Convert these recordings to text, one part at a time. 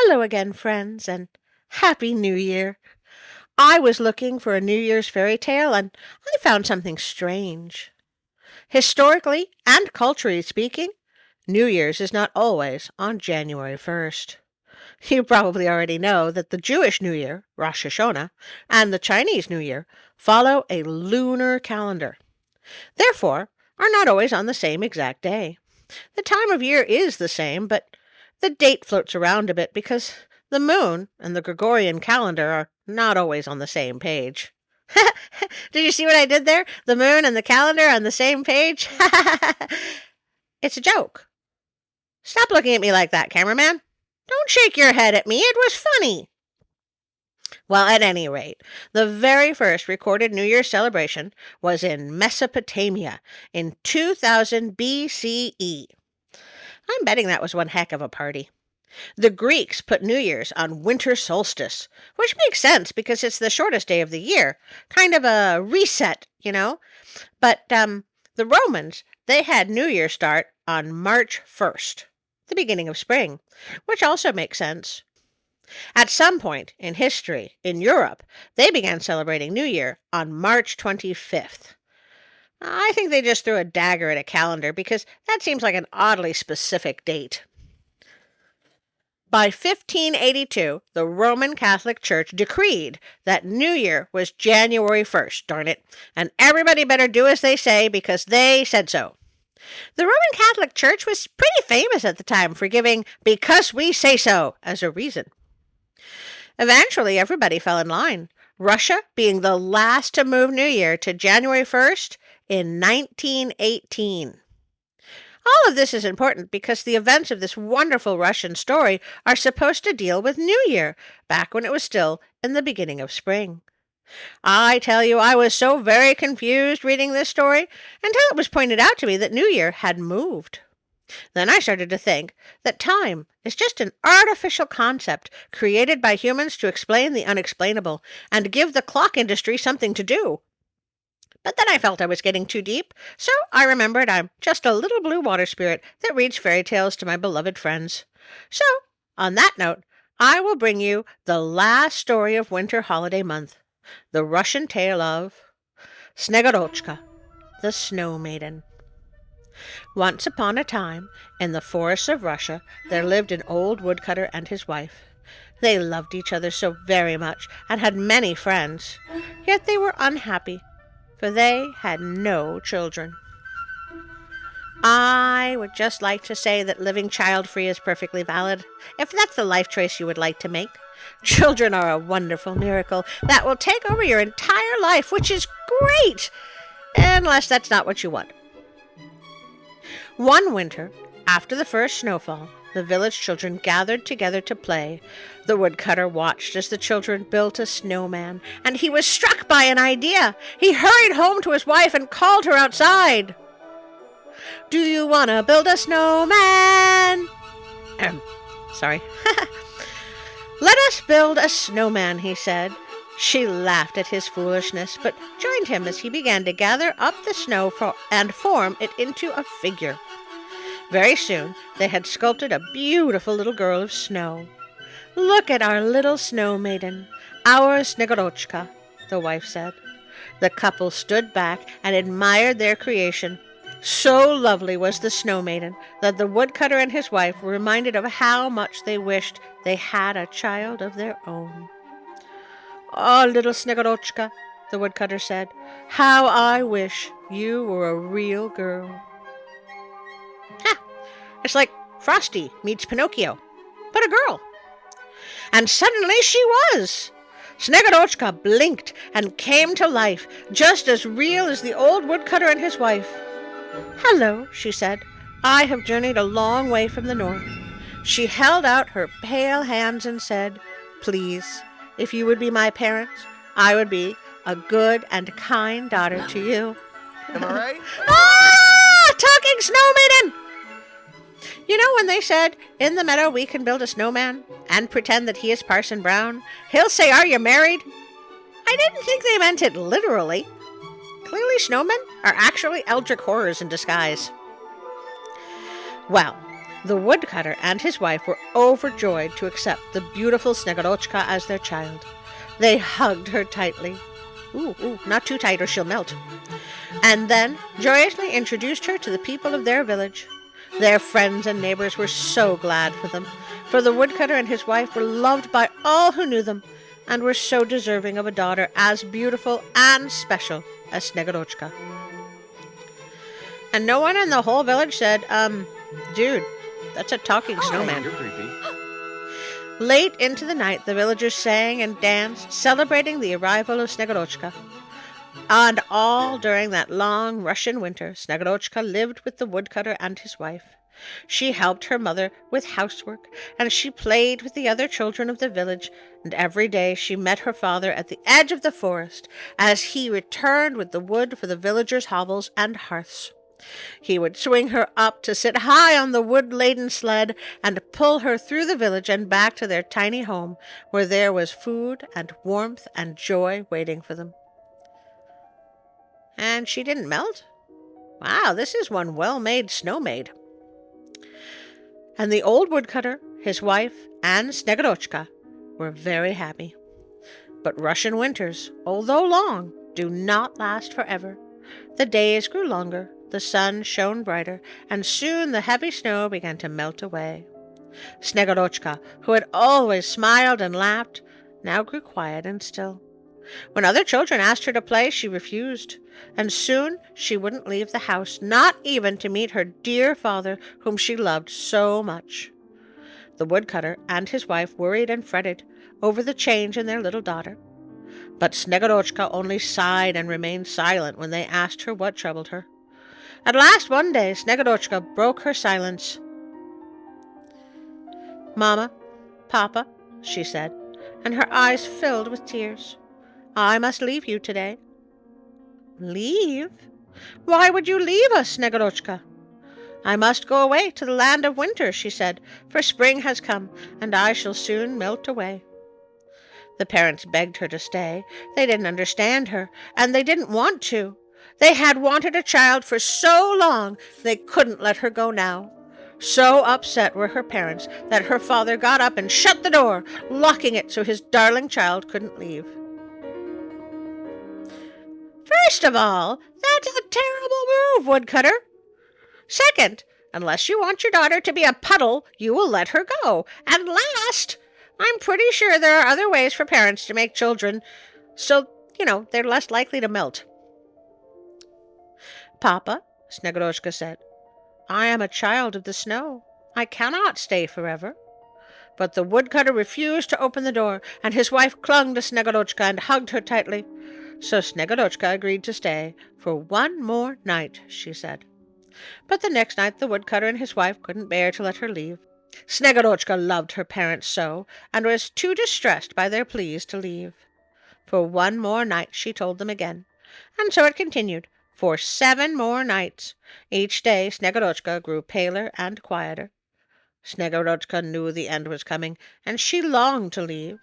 Hello again, friends, and Happy New Year. I was looking for a New Year's fairy tale, and I found something strange. Historically and culturally speaking, New Year's is not always on January 1st. You probably already know that the Jewish New Year, Rosh Hashanah, and the Chinese New Year follow a lunar calendar. Therefore, are not always on the same exact day. The time of year is the same, but the date floats around a bit because the moon and the Gregorian calendar are not always on the same page. Did you see what I did there? The moon and the calendar on the same page? It's a joke. Stop looking at me like that, cameraman. Don't shake your head at me. It was funny. Well, at any rate, the very first recorded New Year's celebration was in Mesopotamia in 2000 BCE. I'm betting that was one heck of a party. The Greeks put New Year's on winter solstice, which makes sense because it's the shortest day of the year. Kind of a reset, you know. But the Romans, they had New Year start on March 1st, the beginning of spring, which also makes sense. At some point in history, in Europe, they began celebrating New Year on March 25th. I think they just threw a dagger at a calendar because that seems like an oddly specific date. By 1582, the Roman Catholic Church decreed that New Year was January 1st, darn it, and everybody better do as they say because they said so. The Roman Catholic Church was pretty famous at the time for giving "because we say so" as a reason. Eventually, everybody fell in line, Russia being the last to move New Year to January 1st in 1918. All of this is important because the events of this wonderful Russian story are supposed to deal with New Year, back when it was still in the beginning of spring. I tell you, I was so very confused reading this story until it was pointed out to me that New Year had moved. Then I started to think that time is just an artificial concept created by humans to explain the unexplainable and give the clock industry something to do. But then I felt I was getting too deep, so I remembered I'm just a little blue water spirit that reads fairy tales to my beloved friends. So, on that note, I will bring you the last story of winter holiday month, the Russian tale of Snegorochka, the Snow Maiden. Once upon a time, in the forests of Russia, there lived an old woodcutter and his wife. They loved each other so very much and had many friends, yet they were unhappy, for they had no children. I would just like to say that living child-free is perfectly valid, if that's the life choice you would like to make. Children are a wonderful miracle that will take over your entire life, which is great, unless that's not what you want. One winter, after the first snowfall, the village children gathered together to play. The woodcutter watched as the children built a snowman, and he was struck by an idea. He hurried home to his wife and called her outside. "Do you want to build a snowman?" Sorry. "Let us build a snowman," he said. She laughed at his foolishness, but joined him as he began to gather up the snow and form it into a figure. Very soon, they had sculpted a beautiful little girl of snow. "Look at our little snow maiden, our Snegorochka," the wife said. The couple stood back and admired their creation. So lovely was the snow maiden that the woodcutter and his wife were reminded of how much they wished they had a child of their own. "Oh, little Snegorochka," the woodcutter said, "how I wish you were a real girl." It's like Frosty meets Pinocchio, but a girl. And suddenly she was. Snegorochka blinked and came to life, just as real as the old woodcutter and his wife. "Hello," she said. "I have journeyed a long way from the north." She held out her pale hands and said, "Please, if you would be my parents, I would be a good and kind daughter to you." Am I right? Talking snow maiden! You know when they said, "In the meadow we can build a snowman and pretend that he is Parson Brown. He'll say, 'Are you married?'" I didn't think they meant it literally. Clearly snowmen are actually eldritch horrors in disguise. Well, The woodcutter and his wife were overjoyed to accept the beautiful Snegurochka as their child. They hugged her tightly. Ooh, not too tight or she'll melt. And then joyously introduced her to the people of their village. Their friends and neighbors were so glad for them, for the woodcutter and his wife were loved by all who knew them, and were so deserving of a daughter as beautiful and special as Snegurochka. And no one in the whole village said, dude, that's a talking snowman. You're creepy. Late into the night, the villagers sang and danced, celebrating the arrival of Snegurochka. And all during that long Russian winter, Snegurochka lived with the woodcutter and his wife. She helped her mother with housework, and she played with the other children of the village, and every day she met her father at the edge of the forest as he returned with the wood for the villagers' hovels and hearths. He would swing her up to sit high on the wood-laden sled and pull her through the village and back to their tiny home, where there was food and warmth and joy waiting for them. And she didn't melt? Wow, this is one well-made snow maid. And the old woodcutter, his wife, and Snegurochka were very happy. But Russian winters, although long, do not last forever. The days grew longer, the sun shone brighter, and soon the heavy snow began to melt away. Snegurochka, who had always smiled and laughed, now grew quiet and still. When other children asked her to play, she refused, and soon she wouldn't leave the house, not even to meet her dear father, whom she loved so much. The woodcutter and his wife worried and fretted over the change in their little daughter. But Snegurochka only sighed and remained silent when they asked her what troubled her. At last one day Snegurochka broke her silence. "Mama, Papa," she said, and her eyes filled with tears, "I must leave you today." "Leave? Why would you leave us, Snegurochka?" "I must go away to the land of winter," she said, "for spring has come, and I shall soon melt away." The parents begged her to stay. They didn't understand her, and they didn't want to. They had wanted a child for so long, they couldn't let her go now. So upset were her parents that her father got up and shut the door, locking it so his darling child couldn't leave. "First of all, that's a terrible move, woodcutter. Second, unless you want your daughter to be a puddle, you will let her go. And last, I'm pretty sure there are other ways for parents to make children so, they're less likely to melt." "Papa," Snegurochka said, "I am a child of the snow. I cannot stay forever." But the woodcutter refused to open the door, and his wife clung to Snegurochka and hugged her tightly. So Snegurochka agreed to stay for one more night, she said. But the next night the woodcutter and his wife couldn't bear to let her leave. Snegurochka loved her parents so, and was too distressed by their pleas to leave. For one more night, she told them again, and so it continued, for 7 more nights. Each day Snegurochka grew paler and quieter. Snegurochka knew the end was coming, and she longed to leave.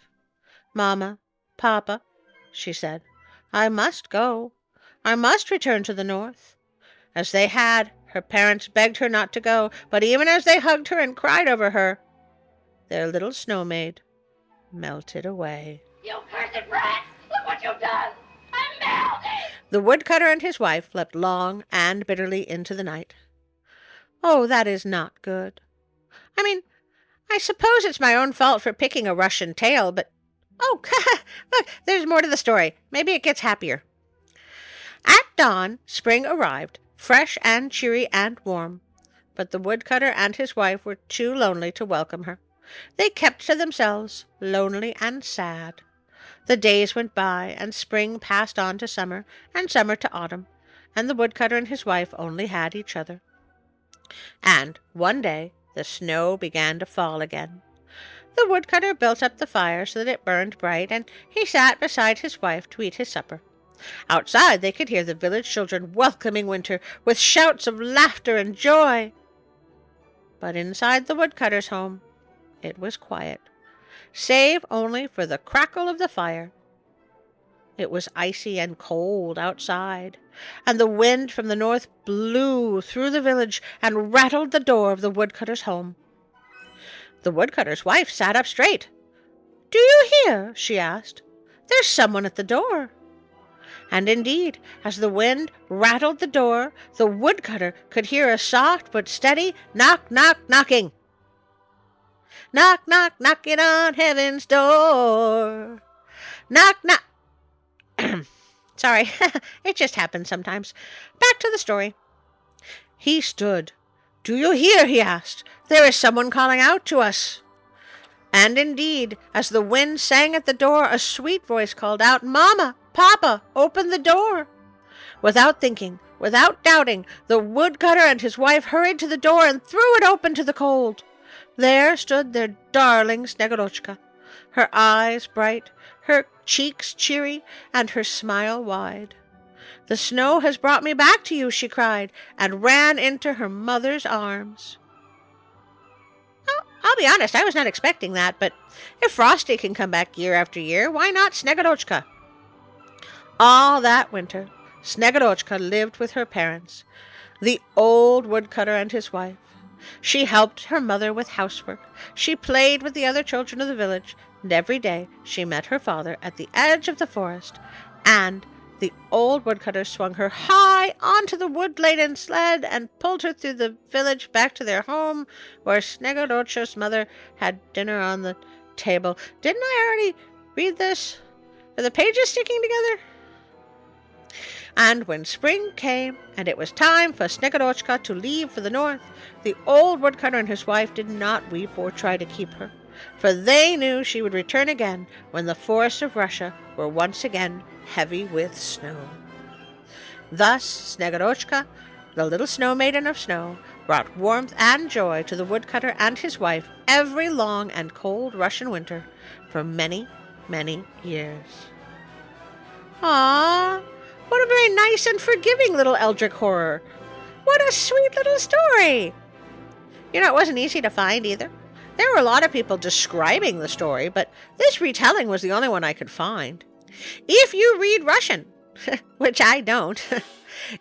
"Mama, Papa," she said, "I must go. I must return to the north." As they had, her parents begged her not to go, but even as they hugged her and cried over her, their little snow maid melted away. "You cursed rat! Look what you've done! I'm melting!" The woodcutter and his wife slept long and bitterly into the night. "Oh, that is not good. I suppose it's my own fault for picking a Russian tale, but... Oh, look, there's more to the story. Maybe it gets happier." At dawn, spring arrived, fresh and cheery and warm. But the woodcutter and his wife were too lonely to welcome her. They kept to themselves, lonely and sad. The days went by, and spring passed on to summer, and summer to autumn, and the woodcutter and his wife only had each other. And one day the snow began to fall again. The woodcutter built up the fire so that it burned bright, and he sat beside his wife to eat his supper. Outside they could hear the village children welcoming winter with shouts of laughter and joy. But inside the woodcutter's home it was quiet, save only for the crackle of the fire It was icy and cold outside, and the wind from the north blew through the village and rattled the door of the woodcutter's home. The woodcutter's wife sat up straight. "Do you hear?" she asked. "There's someone at the door." And indeed, as the wind rattled the door, the woodcutter could hear a soft but steady knock, knock, knocking. Knock, knock, knocking on heaven's door. Knock, knock. Sorry, it just happens sometimes. Back to the story. He stood. "Do you hear?" he asked. "There is someone calling out to us." And indeed, as the wind sang at the door, a sweet voice called out, "Mama, Papa, open the door." Without thinking, without doubting, the woodcutter and his wife hurried to the door and threw it open to the cold. There stood their darling Snegurochka, her eyes bright, her cheeks cheery, and her smile wide. "The snow has brought me back to you," she cried, and ran into her mother's arms. I'll be honest, I was not expecting that, but if Frosty can come back year after year, why not Snegurochka? All that winter, Snegurochka lived with her parents, the old woodcutter and his wife. She helped her mother with housework. She played with the other children of the village, and every day she met her father at the edge of the forest, and the old woodcutter swung her high onto the wood-laden sled and pulled her through the village back to their home, where Snegurochka's mother had dinner on the table. Didn't I already read this? Are the pages sticking together? And when spring came, and it was time for Snegurochka to leave for the north, the old woodcutter and his wife did not weep or try to keep her, for they knew she would return again when the forests of Russia were once again heavy with snow. Thus Snegurochka, the little snow maiden of snow, brought warmth and joy to the woodcutter and his wife every long and cold Russian winter for many, many years. Ah, what a very nice and forgiving little eldritch horror. What a sweet little story. You know, it wasn't easy to find either. There were a lot of people describing the story, but this retelling was the only one I could find. If you read Russian, which I don't,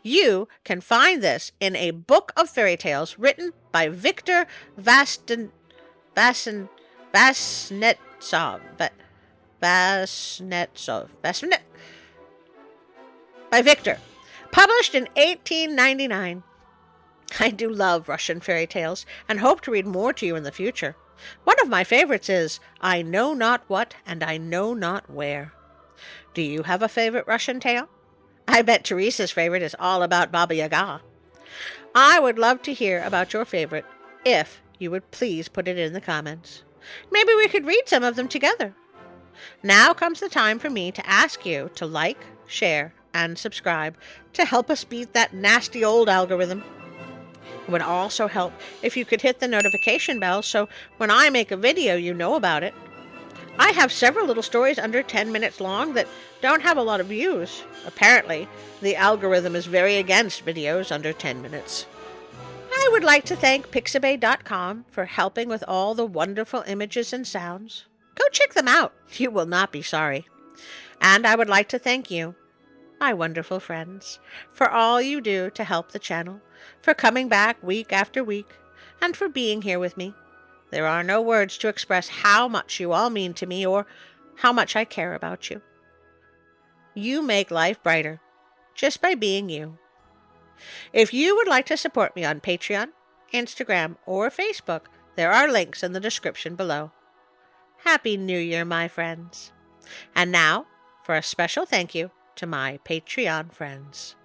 you can find this in a book of fairy tales written by Victor Vasnetsov. By Victor, published in 1899. I do love Russian fairy tales and hope to read more to you in the future. One of my favorites is I Know Not What and I Know Not Where. Do you have a favorite Russian tale? I bet Teresa's favorite is all about Baba Yaga. I would love to hear about your favorite, if you would please put it in the comments. Maybe we could read some of them together. Now comes the time for me to ask you to like, share, and subscribe to help us beat that nasty old algorithm. It would also help if you could hit the notification bell so when I make a video you know about it. I have several little stories under 10 minutes long that don't have a lot of views. Apparently, the algorithm is very against videos under 10 minutes. I would like to thank Pixabay.com for helping with all the wonderful images and sounds. Go check them out. You will not be sorry. And I would like to thank you, my wonderful friends, for all you do to help the channel, for coming back week after week, and for being here with me. There are no words to express how much you all mean to me or how much I care about you. You make life brighter just by being you. If you would like to support me on Patreon, Instagram, or Facebook, there are links in the description below. Happy New Year, my friends. And now, for a special thank you to my Patreon friends.